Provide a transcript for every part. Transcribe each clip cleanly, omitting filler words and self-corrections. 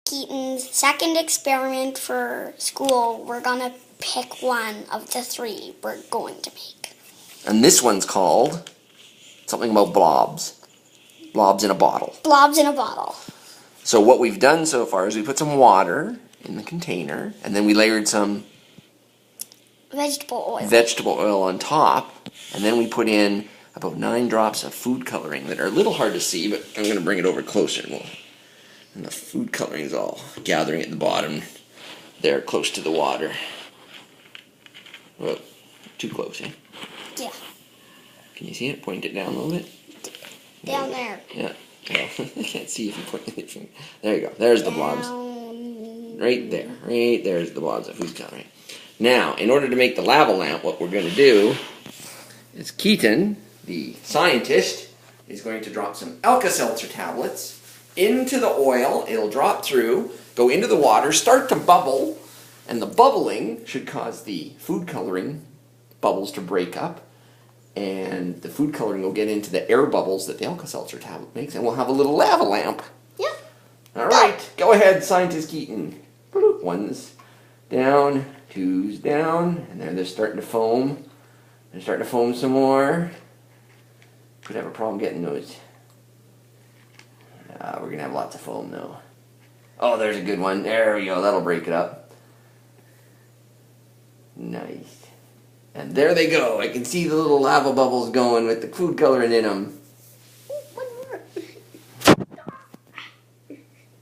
Keaton's second experiment for school. We're gonna pick one of the three we're going to make. And this one's called something about blobs. Blobs in a bottle. Blobs in a bottle. So what we've done so far is we put some water in the container, and then we layered some Vegetable oil on top, and then we put in about 9 drops of food coloring that are a little hard to see, but I'm going to bring it over closer, and the food coloring is all gathering at the bottom there, close to the water. Well, too close, eh? Yeah. Can you see it? Point it down a little bit. Down there. Yeah. Well, I can't see if you point it. There you go. There's the blobs. Right there. Right there's the blobs of food coloring. Now, in order to make the lava lamp, what we're going to do is Keaton, the scientist, is going to drop some Alka-Seltzer tablets into the oil. It'll drop through, go into the water, start to bubble, and the bubbling should cause the food coloring bubbles to break up, and the food coloring will get into the air bubbles that the Alka-Seltzer tablet makes, and we'll have a little lava lamp. Yeah. All right, go ahead, Scientist Keaton. 1's down, 2's down, and they're starting to foam. They're starting to foam some more. Could have a problem getting those. We're going to have lots of foam, though. Oh, there's a good one. There we go. That'll break it up. Nice. And there they go. I can see the little lava bubbles going with the food coloring in them.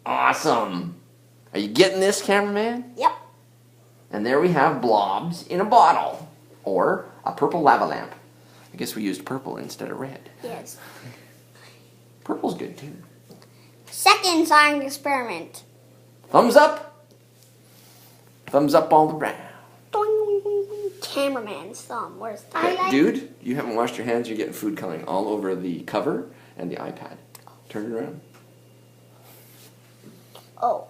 Awesome. Are you getting this, cameraman? Yep. And there we have blobs in a bottle, or a purple lava lamp. I guess we used purple instead of red. Yes. Purple's good too. Second science experiment. Thumbs up. Thumbs up all around. Cameraman's thumb. Where's the Okay, dude, you haven't washed your hands. You're getting food coloring all over the cover and the iPad. Turn it around. Oh.